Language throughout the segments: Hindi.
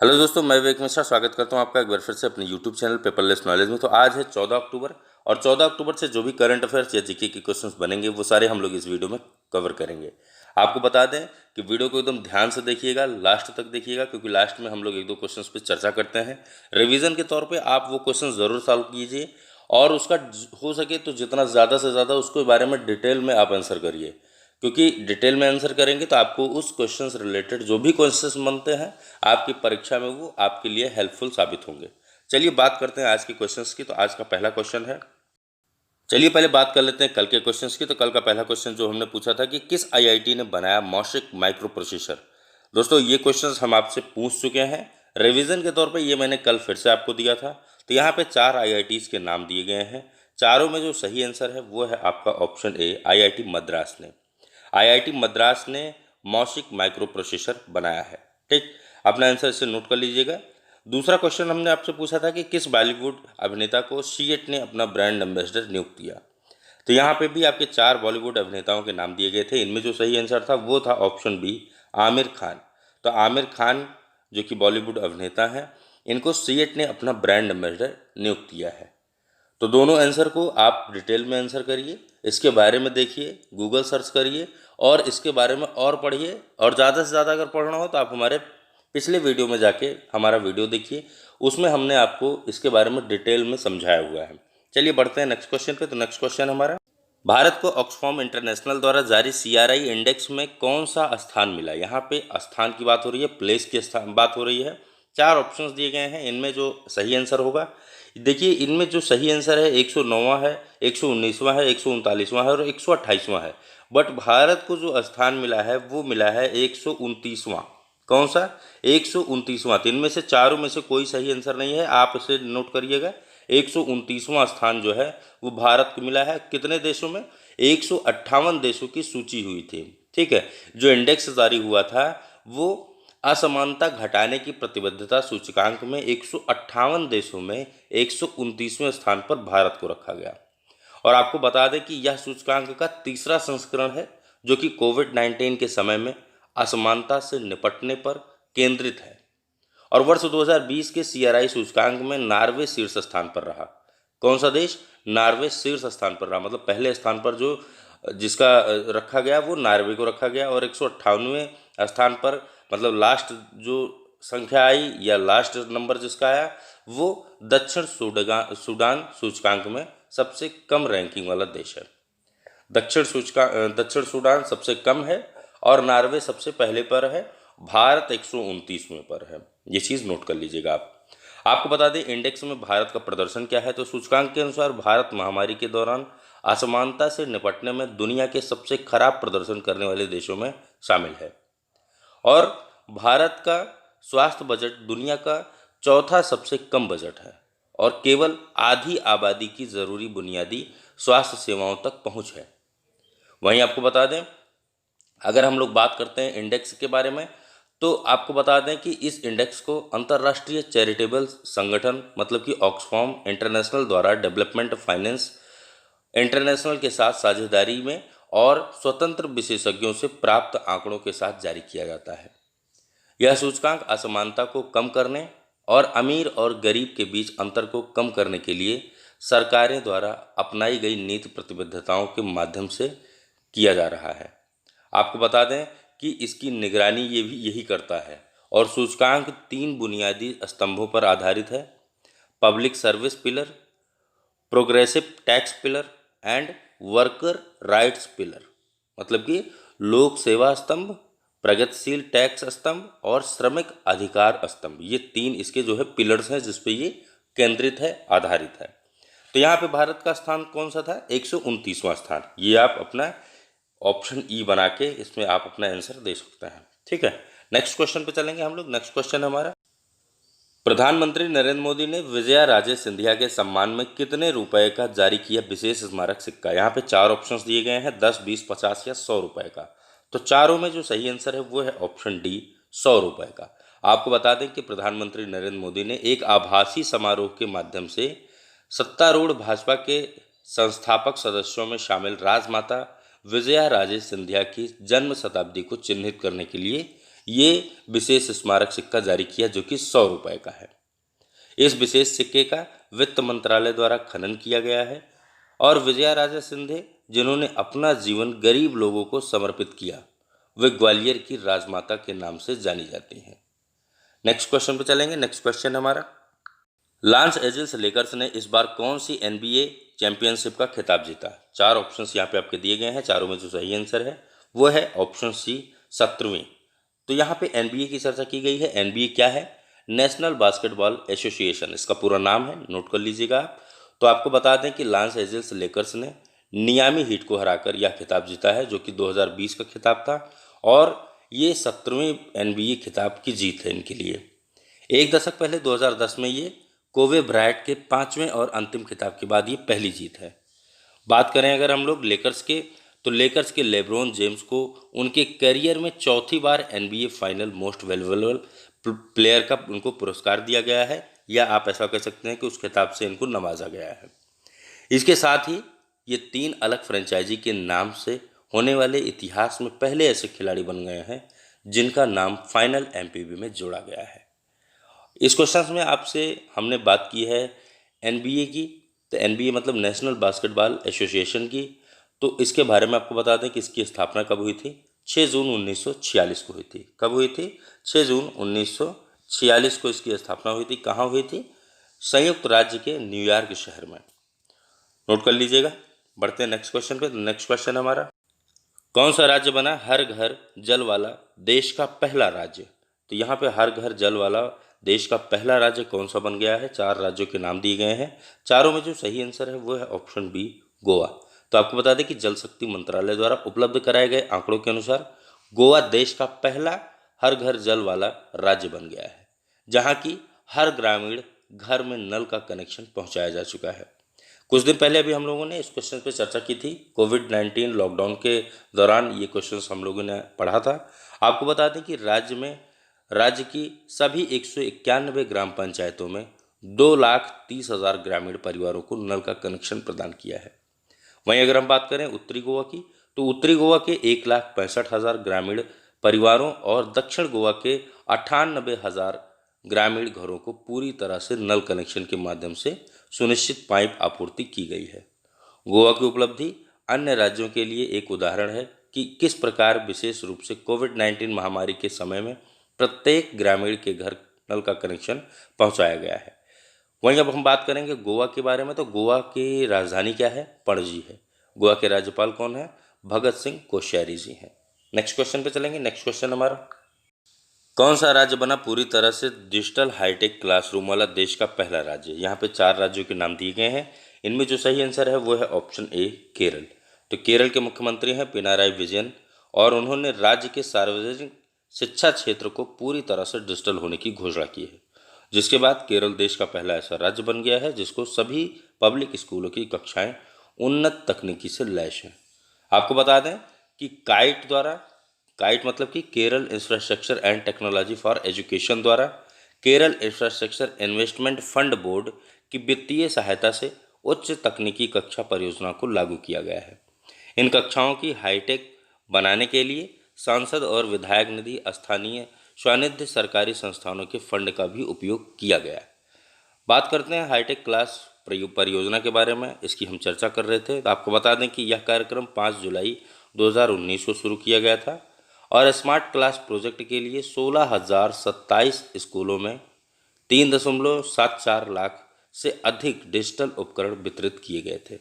हेलो दोस्तों, मैं विवेक मिश्रा स्वागत करता हूं आपका एक बार फिर से अपने यूट्यूब चैनल पेपरलेस नॉलेज में। तो आज है 14 अक्टूबर और 14 अक्टूबर से जो भी करंट अफेयर्स या जीके के क्वेश्चंस बनेंगे वो सारे हम लोग इस वीडियो में कवर करेंगे। आपको बता दें कि वीडियो को एकदम ध्यान से देखिएगा, लास्ट तक देखिएगा, क्योंकि लास्ट में हम लोग एक दो क्वेश्चंस पे चर्चा करते हैं। रिवीजन के तौर पर आप वो क्वेश्चन ज़रूर सॉल्व कीजिए और उसका हो सके तो जितना ज़्यादा से ज़्यादा उसके बारे में डिटेल में आप आंसर करिए, क्योंकि डिटेल में आंसर करेंगे तो आपको उस क्वेश्चन से रिलेटेड जो भी क्वेश्चंस बनते हैं आपकी परीक्षा में वो आपके लिए हेल्पफुल साबित होंगे। चलिए बात करते हैं आज के क्वेश्चंस की। तो आज का पहला क्वेश्चन है, चलिए पहले बात कर लेते हैं कल के क्वेश्चंस की। तो कल का पहला क्वेश्चन जो हमने पूछा था कि किस आईआईटी ने बनाया मॉशिक माइक्रो प्रोसेसर। दोस्तों ये क्वेश्चंस हम आपसे पूछ चुके हैं, रिवीजन के तौर पे ये मैंने कल फिर से आपको दिया था। तो यहाँ पे 4 आईआईटीज़ के नाम दिए गए हैं। चारों में जो सही आंसर है वो है आपका ऑप्शन ए, आईआईटी मद्रास ने। आईआईटी मद्रास ने मॉशिक माइक्रो प्रोसेसर बनाया है। ठीक, अपना आंसर इसे नोट कर लीजिएगा। दूसरा क्वेश्चन हमने आपसे पूछा था कि किस बॉलीवुड अभिनेता को सीएट ने अपना ब्रांड एम्बेसडर नियुक्त किया। तो यहाँ पे भी आपके 4 बॉलीवुड अभिनेताओं के नाम दिए गए थे। इनमें जो सही आंसर था वो था ऑप्शन बी, आमिर खान। तो आमिर खान जो कि बॉलीवुड अभिनेता हैं, इनको सीएट ने अपना ब्रांड एम्बेसडर नियुक्त किया है। तो दोनों आंसर को आप डिटेल में आंसर करिए, इसके बारे में देखिए, गूगल सर्च करिए और इसके बारे में और पढ़िए। और ज़्यादा से ज़्यादा अगर पढ़ना हो तो आप हमारे पिछले वीडियो में जाके हमारा वीडियो देखिए, उसमें हमने आपको इसके बारे में डिटेल में समझाया हुआ है। चलिए बढ़ते हैं नेक्स्ट क्वेश्चन पे। तो नेक्स्ट क्वेश्चन हमारा, भारत को ऑक्सफैम इंटरनेशनल द्वारा जारी सीआरआई इंडेक्स में कौन सा स्थान मिला। यहाँ पे स्थान की बात हो रही है, प्लेस की बात हो रही है। 4 ऑप्शंस दिए गए हैं, इनमें जो सही आंसर होगा, देखिए इनमें जो सही आंसर है 109वां है, 119वां है, 139वां है और 128वां है। बट भारत को जो स्थान मिला है वो मिला है 129वां। कौन सा? 129वां। तो इनमें से चारों में से कोई सही आंसर नहीं है, आप इसे नोट करिएगा। 129वां स्थान जो है वो भारत को मिला है। कितने देशों में? 158 देशों की सूची हुई थी। ठीक है, जो इंडेक्स जारी हुआ था वो असमानता घटाने की प्रतिबद्धता सूचकांक में 158 देशों में 129वें स्थान पर भारत को रखा गया। और आपको बता दें कि यह सूचकांक का तीसरा संस्करण है जो कि कोविड-19 के समय में असमानता से निपटने पर केंद्रित है। और वर्ष 2020 के सीआरआई सूचकांक में नार्वे शीर्ष स्थान पर रहा। कौन सा देश? नार्वे शीर्ष स्थान पर रहा, मतलब पहले स्थान पर जो जिसका रखा गया वो नार्वे को रखा गया। और 158वें स्थान पर, मतलब लास्ट जो संख्या आई या लास्ट नंबर जिसका आया वो दक्षिण सूडान सूचकांक में सबसे कम रैंकिंग वाला देश है। दक्षिण सूडान सबसे कम है और नार्वे सबसे पहले पर है। भारत 129वें पर है, ये चीज़ नोट कर लीजिएगा आप। आपको बता दें इंडेक्स में भारत का प्रदर्शन क्या है। तो सूचकांक के अनुसार भारत महामारी के दौरान असमानता से निपटने में दुनिया के सबसे खराब प्रदर्शन करने वाले देशों में शामिल है। और भारत का स्वास्थ्य बजट दुनिया का चौथा सबसे कम बजट है और केवल आधी आबादी की ज़रूरी बुनियादी स्वास्थ्य सेवाओं तक पहुंच है। वहीं आपको बता दें, अगर हम लोग बात करते हैं इंडेक्स के बारे में, तो आपको बता दें कि इस इंडेक्स को अंतर्राष्ट्रीय चैरिटेबल संगठन, मतलब कि ऑक्सफैम इंटरनेशनल द्वारा डेवलपमेंट फाइनेंस इंटरनेशनल के साथ साझेदारी में और स्वतंत्र विशेषज्ञों से प्राप्त आंकड़ों के साथ जारी किया जाता है। यह सूचकांक असमानता को कम करने और अमीर और गरीब के बीच अंतर को कम करने के लिए सरकारें द्वारा अपनाई गई नीति प्रतिबद्धताओं के माध्यम से किया जा रहा है। आपको बता दें कि इसकी निगरानी ये भी यही करता है। और सूचकांक 3 बुनियादी स्तंभों पर आधारित है: public service pillar, progressive tax pillar and worker rights pillar. मतलब कि लोक सेवा स्तंभ, प्रगतिशील टैक्स स्तंभ और श्रमिक अधिकार स्तंभ। ये 3 इसके जो है पिलर्स हैं जिस पे ये केंद्रित है, आधारित है। तो यहाँ पे भारत का स्थान कौन सा था? 129वां स्थान। ये आप अपना ऑप्शन ई बना के इसमें आप अपना आंसर दे सकते हैं। ठीक है, नेक्स्ट क्वेश्चन पे चलेंगे हम लोग। नेक्स्ट क्वेश्चन हमारा, प्रधानमंत्री नरेंद्र मोदी ने विजया राजे सिंधिया के सम्मान में कितने रुपए का जारी किया विशेष स्मारक सिक्का। यहाँ पे 4 ऑप्शंस दिए गए हैं, 10, 20, 50 या 100 रुपए का। तो चारों में जो सही आंसर है वो है ऑप्शन डी, 100 रुपए का। आपको बता दें कि प्रधानमंत्री नरेंद्र मोदी ने एक आभासी समारोह के माध्यम से सत्तारूढ़ भाजपा के संस्थापक सदस्यों में शामिल राजमाता विजया राजे सिंधिया की जन्म शताब्दी को चिन्हित करने के लिए ये विशेष स्मारक सिक्का जारी किया जो कि 100 रुपये का है। इस विशेष सिक्के का वित्त मंत्रालय द्वारा खनन किया गया है और विजया राजे सिंधिया, जिन्होंने अपना जीवन गरीब लोगों को समर्पित किया, वे ग्वालियर की राजमाता के नाम से जानी जाती हैं। नेक्स्ट क्वेश्चन पे चलेंगे। नेक्स्ट क्वेश्चन हमारा, लॉस एंजल्स लेकर्स ने इस बार कौन सी NBA चैंपियनशिप का खिताब जीता? 4 ऑप्शंस यहाँ पे आपके दिए गए हैं, चारों में जो सही आंसर है वो है ऑप्शन सी 17वीं। तो यहाँ पे NBA की चर्चा की गई है। NBA क्या है? नेशनल बास्केटबॉल एसोसिएशन, इसका पूरा नाम है, नोट कर लीजिएगा आप। तो आपको बता दें कि लॉस एंजल्स लेकर्स ने मियामी हीट को हराकर यह खिताब जीता है जो कि 2020 का खिताब था और ये 17वीं NBA खिताब की जीत है इनके लिए। एक दशक पहले 2010 में ये कोबे ब्रायंट के 5वें और अंतिम खिताब के बाद ये पहली जीत है। बात करें अगर हम लोग लेकर्स के, तो लेकर्स के लेब्रॉन जेम्स को उनके करियर में चौथी बार NBA final most valuable player का उनको पुरस्कार दिया गया है, या आप ऐसा कह सकते हैं कि उस खिताब से इनको नवाजा गया है। इसके साथ ही ये 3 अलग फ्रेंचाइजी के नाम से होने वाले इतिहास में पहले ऐसे खिलाड़ी बन गए हैं जिनका नाम फाइनल MPB में जोड़ा गया है। इस क्वेश्चन में आपसे हमने बात की है NBA की, तो NBA मतलब नेशनल बास्केटबॉल एसोसिएशन की। तो इसके बारे में आपको बता दें कि इसकी स्थापना कब हुई थी? 6 जून 1946 को हुई थी। कब हुई थी? 6 जून 1946 को इसकी स्थापना हुई थी। कहाँ हुई थी? संयुक्त राज्य के न्यूयॉर्क शहर में। नोट कर लीजिएगा। बढ़ते हैं नेक्स्ट क्वेश्चन पे। नेक्स्ट क्वेश्चन हमारा, कौन सा राज्य बना हर घर जल वाला देश का पहला राज्य? तो यहाँ पे हर घर जल वाला देश का पहला राज्य कौन सा बन गया है? 4 राज्यों के नाम दिए गए हैं, चारों में जो सही आंसर है वो है ऑप्शन बी, गोवा। तो आपको बता दें कि जल शक्ति मंत्रालय द्वारा उपलब्ध कराए गए आंकड़ों के अनुसार गोवा देश का पहला हर घर जल वाला राज्य बन गया है, जहाँ की हर ग्रामीण घर में नल का कनेक्शन पहुँचाया जा चुका है। कुछ दिन पहले अभी हम लोगों ने इस क्वेश्चन पे चर्चा की थी। कोविड-19 लॉकडाउन के दौरान ये क्वेश्चन हम लोगों ने पढ़ा था। आपको बता दें कि राज्य की सभी 191 ग्राम पंचायतों में 2,30,000 ग्रामीण परिवारों को नल का कनेक्शन प्रदान किया है। वहीं अगर हम बात करें उत्तरी गोवा की, तो उत्तरी गोवा के 1,65,000 ग्रामीण परिवारों और दक्षिण गोवा के 98,000 ग्रामीण घरों को पूरी तरह से नल कनेक्शन के माध्यम से सुनिश्चित पाइप आपूर्ति की गई है। गोवा की उपलब्धि अन्य राज्यों के लिए एक उदाहरण है कि किस प्रकार विशेष रूप से कोविड-19 महामारी के समय में प्रत्येक ग्रामीण के घर नल का कनेक्शन पहुंचाया गया है। वहीं अब हम बात करेंगे गोवा के बारे में। तो गोवा की राजधानी क्या है? पणजी है। गोवा के राज्यपाल कौन है? भगत सिंह कोश्यारी जी हैं। नेक्स्ट क्वेश्चन पे चलेंगे। नेक्स्ट क्वेश्चन हमारा, कौन सा राज्य बना पूरी तरह से डिजिटल हाईटेक क्लासरूम वाला देश का पहला राज्य? यहाँ पे 4 राज्यों के नाम दिए गए हैं, इनमें जो सही आंसर है वो है ऑप्शन ए, केरल। तो केरल के मुख्यमंत्री हैं पिनाराई विजयन और उन्होंने राज्य के सार्वजनिक शिक्षा क्षेत्र को पूरी तरह से डिजिटल होने की घोषणा की है, जिसके बाद केरल देश का पहला ऐसा राज्य बन गया है जिसको सभी पब्लिक स्कूलों की कक्षाएं उन्नत तकनीकी से लैस हैं। आपको बता दें कि काइट मतलब कि Kerala infrastructure and technology for education द्वारा Kerala infrastructure investment fund board की वित्तीय सहायता से उच्च तकनीकी कक्षा परियोजना को लागू किया गया है। इन कक्षाओं की हाईटेक बनाने के लिए सांसद और विधायक निधि, स्थानीय स्वानिध्य सरकारी संस्थानों के फंड का भी उपयोग किया गया है। बात करते हैं हाईटेक क्लास परियोजना के बारे में। इसकी हम चर्चा कर रहे थे। तो आपको बता दें कि यह कार्यक्रम 5 जुलाई 2019 को शुरू किया गया था और स्मार्ट क्लास प्रोजेक्ट के लिए 16,027 स्कूलों में 3.74 लाख से अधिक डिजिटल उपकरण वितरित किए गए थे।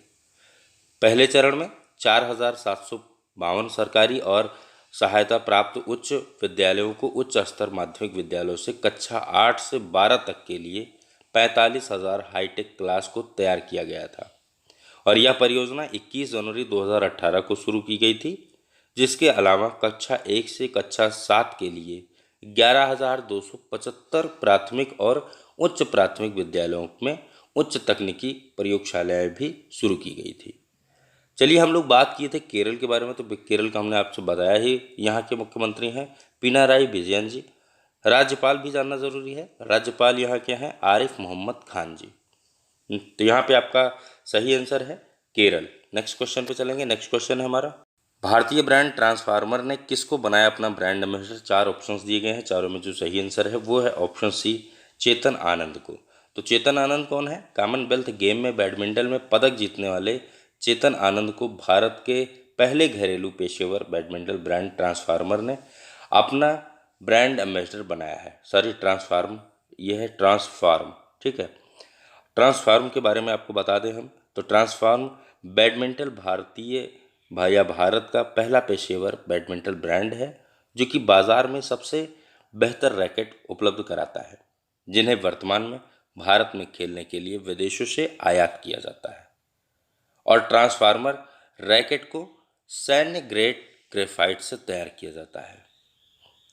पहले चरण में 4,752 सरकारी और सहायता प्राप्त उच्च विद्यालयों को उच्च स्तर माध्यमिक विद्यालयों से कक्षा 8 से 12 तक के लिए 45,000 हाईटेक क्लास को तैयार किया गया था और यह परियोजना 21 जनवरी 2018 को शुरू की गई थी, जिसके अलावा कक्षा 1 से कक्षा 7 के लिए 11,275 प्राथमिक और उच्च प्राथमिक विद्यालयों में उच्च तकनीकी प्रयोगशालाएं भी शुरू की गई थी। चलिए हम लोग बात किए थे केरल के बारे में। तो केरल का हमने आपसे बताया ही, यहाँ के मुख्यमंत्री हैं पिनाराई विजयन जी। राज्यपाल भी जानना जरूरी है। राज्यपाल यहाँ के हैं आरिफ मोहम्मद खान जी। तो यहाँ पे आपका सही आंसर है केरल। नेक्स्ट क्वेश्चन पे चलेंगे। नेक्स्ट क्वेश्चन है हमारा, भारतीय ब्रांड ट्रांसफार्मर ने किसको बनाया अपना ब्रांड एम्बेसडर? चार ऑप्शंस दिए गए हैं, चारों में जो सही आंसर है वो है ऑप्शन सी, चेतन आनंद को। तो चेतन आनंद कौन है? कॉमनवेल्थ गेम में बैडमिंटन में पदक जीतने वाले चेतन आनंद को भारत के पहले घरेलू पेशेवर बैडमिंटन ब्रांड ट्रांसफार्मर ने अपना ब्रांड एम्बेसडर बनाया है। सॉरी, ट्रांसफार्म, ये है ट्रांसफार्म, ठीक है। ट्रांसफार्म के बारे में आपको बता दें हम, तो ट्रांसफार्म बैडमिंटन भारत का पहला पेशेवर बैडमिंटन ब्रांड है जो कि बाजार में सबसे बेहतर रैकेट उपलब्ध कराता है, जिन्हें वर्तमान में भारत में खेलने के लिए विदेशों से आयात किया जाता है। और ट्रांसफार्मर रैकेट को सैन्य ग्रेड ग्रेफाइट से तैयार किया जाता है।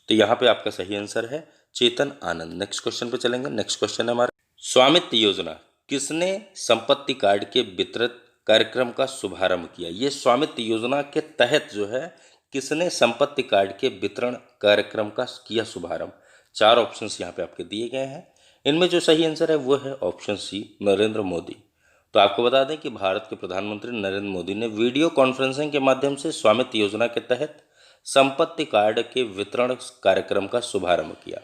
तो यहाँ पे आपका सही आंसर है चेतन आनंद। नेक्स्ट क्वेश्चन पे चलेंगे। नेक्स्ट क्वेश्चन है हमारा, स्वामित्व योजना किसने संपत्ति कार्ड के वितरित कार्यक्रम का शुभारंभ किया? ये स्वामित्व योजना के तहत जो है किसने संपत्ति कार्ड के वितरण कार्यक्रम का किया शुभारंभ? चार ऑप्शंस यहाँ पे आपके दिए गए हैं, इनमें जो सही आंसर है वो है ऑप्शन सी, नरेंद्र मोदी। तो आपको बता दें कि भारत के प्रधानमंत्री नरेंद्र मोदी ने वीडियो कॉन्फ्रेंसिंग के माध्यम से स्वामित्व योजना के तहत संपत्ति कार्ड के वितरण कार्यक्रम का शुभारंभ किया।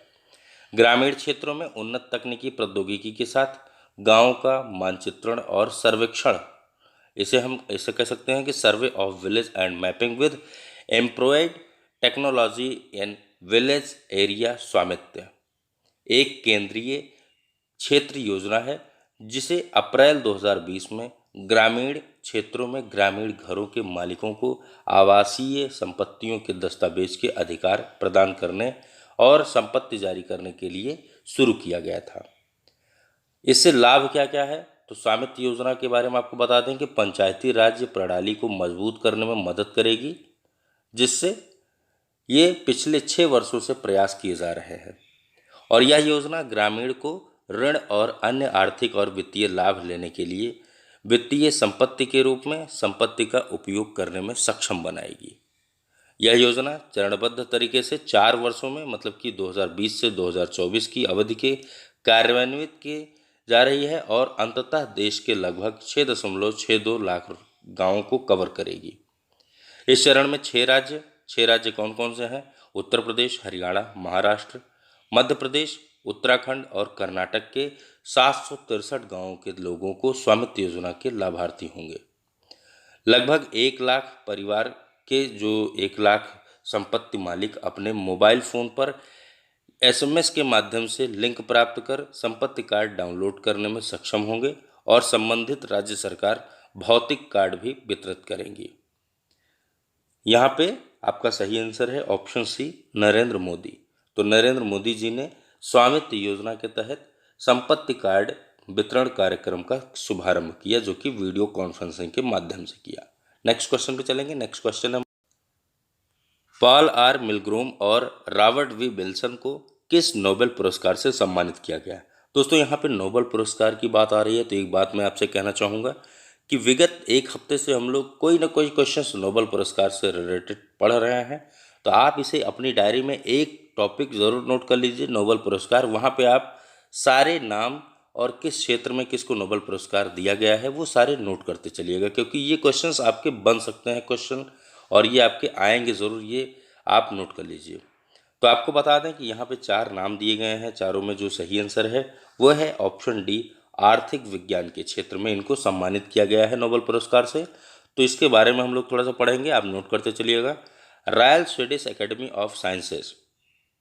ग्रामीण क्षेत्रों में उन्नत तकनीकी प्रौद्योगिकी के साथ गांव का मानचित्रण और सर्वेक्षण, इसे हम ऐसे कह सकते हैं कि survey of village and mapping with employed technology in village area स्वामित्व, एक केंद्रीय क्षेत्र योजना है जिसे अप्रैल 2020 में ग्रामीण क्षेत्रों में ग्रामीण घरों के मालिकों को आवासीय संपत्तियों के दस्तावेज के अधिकार प्रदान करने और संपत्ति जारी करने के लिए शुरू किया गया था। इससे लाभ क्या क्या है? तो स्वामित्व योजना के बारे में आपको बता दें कि पंचायती राज्य प्रणाली को मजबूत करने में मदद करेगी, जिससे ये पिछले 6 वर्षों से प्रयास किए जा रहे हैं। और यह योजना ग्रामीण को ऋण और अन्य आर्थिक और वित्तीय लाभ लेने के लिए वित्तीय संपत्ति के रूप में संपत्ति का उपयोग करने में सक्षम बनाएगी। यह योजना चरणबद्ध तरीके से 4 वर्षों में, मतलब कि 2020 से 2024 की अवधि के कार्यान्वित की जा रही है और अंततः देश के लगभग 6.62 लाख गांवों को कवर करेगी। इस चरण में 6 राज्य कौन कौन से हैं? उत्तर प्रदेश, हरियाणा, महाराष्ट्र, मध्य प्रदेश, उत्तराखंड और कर्नाटक के 763 गांवों के लोगों को स्वामित्व योजना के लाभार्थी होंगे। लगभग 1 लाख परिवार के जो 1 लाख संपत्ति मालिक अपने मोबाइल फ़ोन पर SMS के माध्यम से लिंक प्राप्त कर संपत्ति कार्ड डाउनलोड करने में सक्षम होंगे और संबंधित राज्य सरकार भौतिक कार्ड भी वितरित करेंगी। यहाँ पे आपका सही आंसर है ऑप्शन सी, नरेंद्र मोदी। तो नरेंद्र मोदी जी ने स्वामित्व योजना के तहत संपत्ति कार्ड वितरण कार्यक्रम का शुभारंभ किया, जो कि वीडियो कॉन्फ्रेंसिंग के माध्यम से किया। नेक्स्ट क्वेश्चन पे चलेंगे। नेक्स्ट क्वेश्चन है, पॉल आर मिलग्रोम और रॉबर्ट वी विल्सन को किस नोबेल पुरस्कार से सम्मानित किया गया? दोस्तों, यहाँ पे नोबेल पुरस्कार की बात आ रही है तो एक बात मैं आपसे कहना चाहूँगा कि विगत एक हफ्ते से हम लोग कोई ना कोई क्वेश्चंस नोबेल पुरस्कार से रिलेटेड पढ़ रहे हैं। तो आप इसे अपनी डायरी में एक टॉपिक ज़रूर नोट कर लीजिए, नोबेल पुरस्कार। वहाँ पे आप सारे नाम और किस क्षेत्र में किसको नोबेल पुरस्कार दिया गया है वो सारे नोट करते चलिएगा, क्योंकि ये क्वेश्चंस आपके बन सकते हैं क्वेश्चन, और ये आपके आएंगे ज़रूर, ये आप नोट कर लीजिए। तो आपको बता दें कि यहाँ पे 4 नाम दिए गए हैं, चारों में जो सही आंसर है वो है ऑप्शन डी, आर्थिक विज्ञान के क्षेत्र में इनको सम्मानित किया गया है नोबेल पुरस्कार से। तो इसके बारे में हम लोग थोड़ा सा पढ़ेंगे, आप नोट करते चलिएगा। Royal Swedish academy of sciences,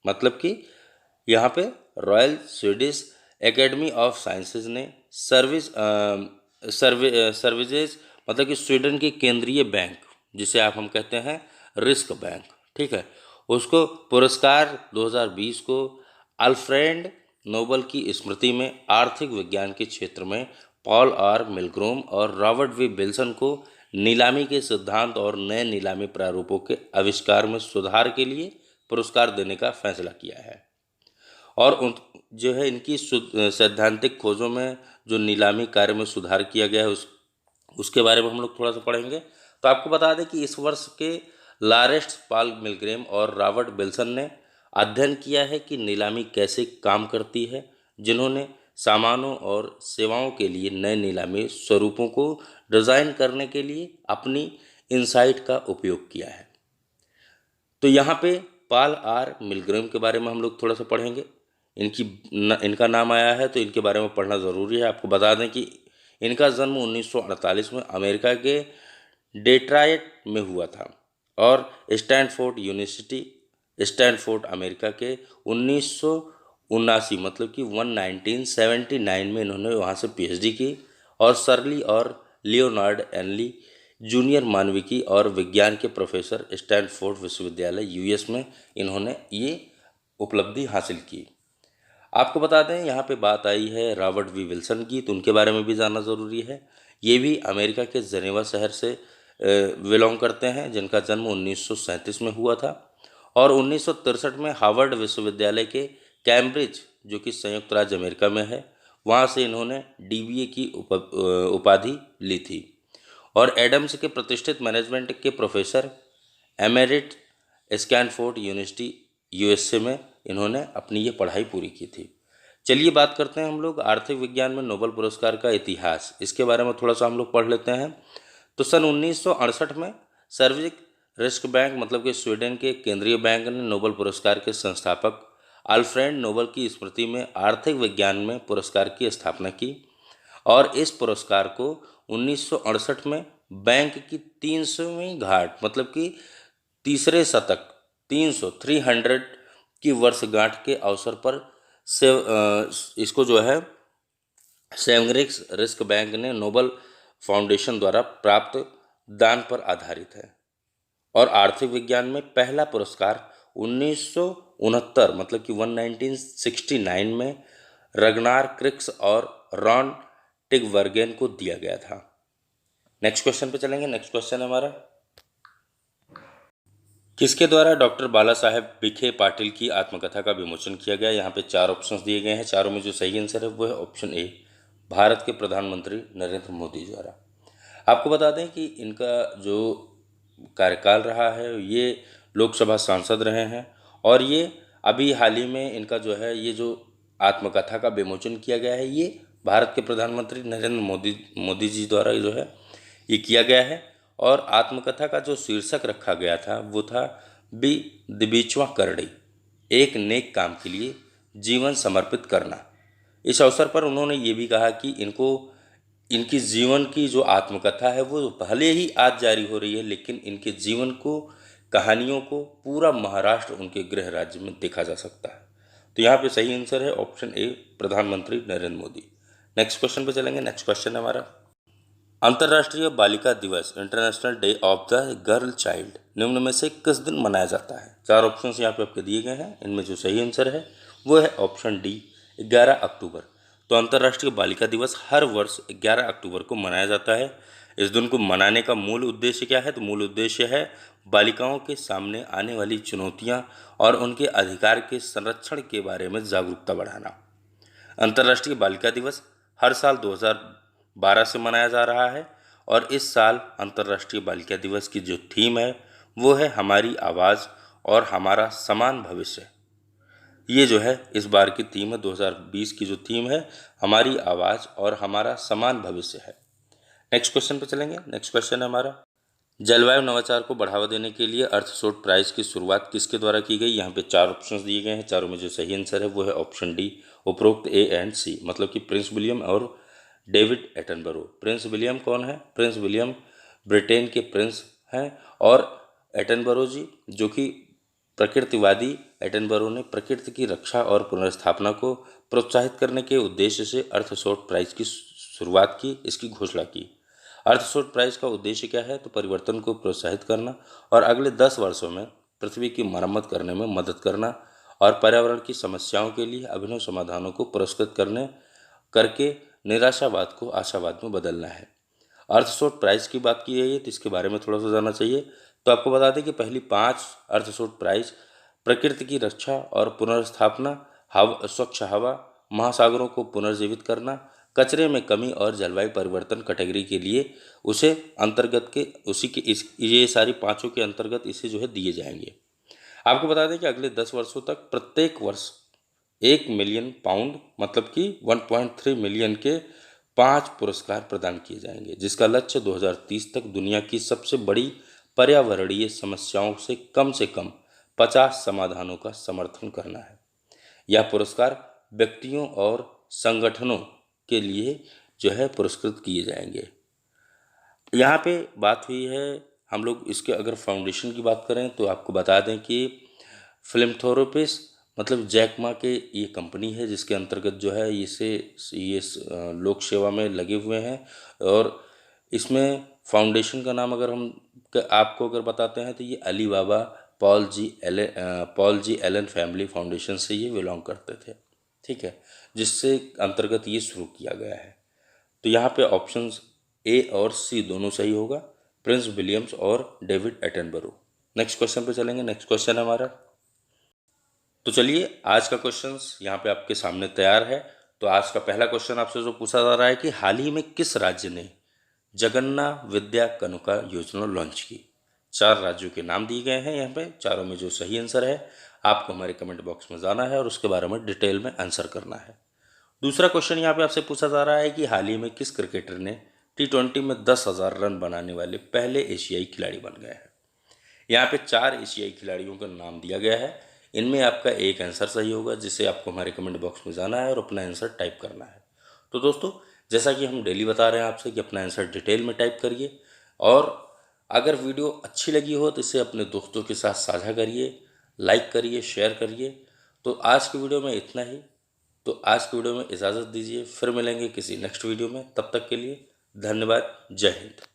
मतलब कि यहाँ पे royal Swedish academy of sciences ने सर्विसेज, मतलब कि स्वीडन के केंद्रीय बैंक, जिसे आप हम कहते हैं रिस्क बैंक, ठीक है, उसको पुरस्कार 2020 को अल्फ्रेड नोबेल की स्मृति में आर्थिक विज्ञान के क्षेत्र में पॉल आर मिलग्रोम और रॉबर्ट वी विल्सन को नीलामी के सिद्धांत और नए नीलामी प्रारूपों के आविष्कार में सुधार के लिए पुरस्कार देने का फैसला किया है। और उन जो है इनकी सैद्धांतिक खोजों में जो नीलामी कार्य में सुधार किया गया है उसके बारे में हम लोग थोड़ा सा पढ़ेंगे। तो आपको बता दें कि इस वर्ष के लॉरेंस पॉल मिलग्रोम और रॉबर्ट विल्सन ने अध्ययन किया है कि नीलामी कैसे काम करती है, जिन्होंने सामानों और सेवाओं के लिए नए नीलामी स्वरूपों को डिज़ाइन करने के लिए अपनी इनसाइट का उपयोग किया है। तो यहाँ पे पॉल आर मिलग्रैम के बारे में हम लोग थोड़ा सा पढ़ेंगे। इनका नाम आया है तो इनके बारे में पढ़ना ज़रूरी है। आपको बता दें कि इनका जन्म 1948 में अमेरिका के डेट्रॉयट में हुआ था और स्टैनफोर्ड यूनिवर्सिटी, स्टैनफोर्ड अमेरिका के 1979 मतलब कि 1979 में इन्होंने वहाँ से पीएचडी की और सर्ली और लियोनार्ड एनली जूनियर मानविकी और विज्ञान के प्रोफेसर स्टैनफोर्ड विश्वविद्यालय यूएस में इन्होंने ये उपलब्धि हासिल की। आपको बता दें यहाँ पे बात आई है रॉबर्ट वी विल्सन की, तो उनके बारे में भी जानना ज़रूरी है। ये भी अमेरिका के जेनेवा शहर से बिलोंग करते हैं, जिनका जन्म 1937 में हुआ था और 1963 में हार्वर्ड विश्वविद्यालय के कैम्ब्रिज, जो कि संयुक्त राज्य अमेरिका में है, वहाँ से इन्होंने डीबीए की उपाधि ली थी और एडम्स के प्रतिष्ठित मैनेजमेंट के प्रोफेसर एमेरिट स्टैनफोर्ड यूनिवर्सिटी यूएसए में इन्होंने अपनी ये पढ़ाई पूरी की थी। चलिए बात करते हैं हम लोग आर्थिक विज्ञान में नोबेल पुरस्कार का इतिहास, इसके बारे में थोड़ा सा हम लोग पढ़ लेते हैं। तो सन 1968 में सर्विक रिस्क बैंक मतलब कि स्वीडन के केंद्रीय बैंक ने नोबेल पुरस्कार के संस्थापक अल्फ्रेड नोबेल की स्मृति में आर्थिक विज्ञान में पुरस्कार की स्थापना की और इस पुरस्कार को 1968 में बैंक की 300वीं घाट मतलब कि तीसरे शतक 300 की वर्षगांठ के अवसर पर से इसको जो है सेवरिक रिस्क बैंक ने नोबेल फाउंडेशन द्वारा प्राप्त दान पर आधारित है और आर्थिक विज्ञान में पहला पुरस्कार 1969 मतलब कि 1969 में रगनार क्रिक्स और रॉन टिगवर्गेन को दिया गया था। नेक्स्ट क्वेश्चन पे चलेंगे। नेक्स्ट क्वेश्चन है हमारा, किसके द्वारा डॉक्टर बाला साहेब विखे पाटिल की आत्मकथा का विमोचन किया गया। यहाँ पे 4 ऑप्शंस दिए गए हैं, चारों में जो सही आंसर है वो है ऑप्शन ए, भारत के प्रधानमंत्री नरेंद्र मोदी द्वारा। आपको बता दें कि इनका जो कार्यकाल रहा है ये लोकसभा सांसद रहे हैं और ये अभी हाल ही में इनका जो है ये जो आत्मकथा का विमोचन किया गया है ये भारत के प्रधानमंत्री नरेंद्र मोदी जी द्वारा जो है ये किया गया है और आत्मकथा का जो शीर्षक रखा गया था वो था बी दिबीचवा करड़ी, एक नेक काम के लिए जीवन समर्पित करना। इस अवसर पर उन्होंने ये भी कहा कि इनकी जीवन की जो आत्मकथा है वो भले ही आज जारी हो रही है लेकिन इनके जीवन को, कहानियों को पूरा महाराष्ट्र उनके गृह राज्य में देखा जा सकता है। तो यहाँ पे सही आंसर है ऑप्शन ए, प्रधानमंत्री नरेंद्र मोदी। नेक्स्ट क्वेश्चन पे चलेंगे। नेक्स्ट क्वेश्चन है हमारा, अंतर्राष्ट्रीय बालिका दिवस international day of the girl child निम्न में से किस दिन मनाया जाता है। 4 ऑप्शन यहाँ पे आपके दिए गए हैं, इनमें जो सही आंसर है वो है ऑप्शन डी, 11 अक्टूबर। तो अंतर्राष्ट्रीय बालिका दिवस हर वर्ष 11 अक्टूबर को मनाया जाता है। इस दिन को मनाने का मूल उद्देश्य क्या है, तो मूल उद्देश्य है बालिकाओं के सामने आने वाली चुनौतियां और उनके अधिकार के संरक्षण के बारे में जागरूकता बढ़ाना। अंतर्राष्ट्रीय बालिका दिवस हर साल 2012 से मनाया जा रहा है और इस साल अंतर्राष्ट्रीय बालिका दिवस की जो थीम है वो है हमारी आवाज़ और हमारा समान भविष्य। ये जो है इस बार की थीम है, 2020 की जो थीम है हमारी आवाज़ और हमारा समान भविष्य है। नेक्स्ट क्वेश्चन पे चलेंगे। नेक्स्ट क्वेश्चन है हमारा, जलवायु नवाचार को बढ़ावा देने के लिए अर्थशोध प्राइज की शुरुआत किसके द्वारा की गई। यहाँ पे 4 ऑप्शंस दिए गए हैं, चारों में जो सही आंसर है वो है ऑप्शन डी, उपरोक्त ए एंड सी, मतलब कि प्रिंस विलियम और डेविड एटनबरो। प्रिंस विलियम कौन है, प्रिंस विलियम ब्रिटेन के प्रिंस हैं और एटनबरो जी जो कि प्रकृतिवादी एटनबरो ने प्रकृति की रक्षा और पुनर्स्थापना को प्रोत्साहित करने के उद्देश्य से अर्थशोध प्राइज की शुरुआत की, इसकी घोषणा की। अर्थशोध प्राइज का उद्देश्य क्या है, तो परिवर्तन को प्रोत्साहित करना और अगले 10 वर्षों में पृथ्वी की मरम्मत करने में मदद करना और पर्यावरण की समस्याओं के लिए अभिनव समाधानों को पुरस्कृत करके निराशावाद को आशावाद में बदलना है। अर्थशोध प्राइज की बात की गई है तो इसके बारे में थोड़ा सा जानना चाहिए। तो आपको बता दें कि पहली 5 अर्थशोध प्राइज प्रकृति की रक्षा और पुनर्स्थापना, स्वच्छ हवा, महासागरों को पुनर्जीवित करना, कचरे में कमी और जलवायु परिवर्तन कैटेगरी के लिए उसे अंतर्गत के उसी के ये सारी 5 के अंतर्गत इसे जो है दिए जाएंगे। आपको बता दें कि अगले 10 वर्षों तक प्रत्येक वर्ष 1 मिलियन पाउंड मतलब कि 1.3 मिलियन के 5 पुरस्कार प्रदान किए जाएंगे, जिसका लक्ष्य 2030 तक दुनिया की सबसे बड़ी पर्यावरणीय समस्याओं से कम 50 समाधानों का समर्थन करना है। यह पुरस्कार व्यक्तियों और संगठनों के लिए जो है पुरस्कृत किए जाएंगे। यहाँ पे बात हुई है, हम लोग इसके अगर फाउंडेशन की बात करें तो आपको बता दें कि फिलैंथ्रोपिस्ट मतलब जैक मा के ये कंपनी है जिसके अंतर्गत जो है ये लोक सेवा में लगे हुए हैं। और इसमें फाउंडेशन का नाम अगर हम आपको अगर बताते हैं तो ये अली बाबा पॉल जी एलन फैमिली फाउंडेशन से ये बिलोंग करते थे, ठीक है, जिससे अंतर्गत ये शुरू किया गया है। तो यहाँ पे ऑप्शंस ए और सी दोनों सही होगा, प्रिंस विलियम्स और डेविड एटनबरो। नेक्स्ट क्वेश्चन पे चलेंगे। नेक्स्ट क्वेश्चन है हमारा। तो चलिए आज का क्वेश्चन यहाँ पे आपके सामने तैयार है। तो आज का पहला क्वेश्चन आपसे जो पूछा जा रहा है कि हाल ही में किस राज्य ने जगन्ना विद्या कनुका योजना लॉन्च की। 4 राज्यों के नाम दिए गए हैं यहाँ पे, चारों में जो सही आंसर है आपको हमारे कमेंट बॉक्स में जाना है और उसके बारे में डिटेल में आंसर करना है। दूसरा क्वेश्चन यहाँ पे आपसे पूछा जा रहा है कि हाल ही में किस क्रिकेटर ने T20 में 10,000 रन बनाने वाले पहले एशियाई खिलाड़ी बन गए हैं। यहाँ पे 4 एशियाई खिलाड़ियों का नाम दिया गया है, इनमें आपका एक आंसर सही होगा जिसे आपको हमारे कमेंट बॉक्स में जाना है और अपना आंसर टाइप करना है। तो दोस्तों जैसा कि हम डेली बता रहे हैं आपसे कि अपना आंसर डिटेल में टाइप करिए, और अगर वीडियो अच्छी लगी हो तो इसे अपने दोस्तों के साथ साझा करिए, लाइक करिए, शेयर करिए। तो आज की वीडियो में इतना ही। तो आज की वीडियो में इजाज़त दीजिए, फिर मिलेंगे किसी नेक्स्ट वीडियो में। तब तक के लिए धन्यवाद। जय हिंद।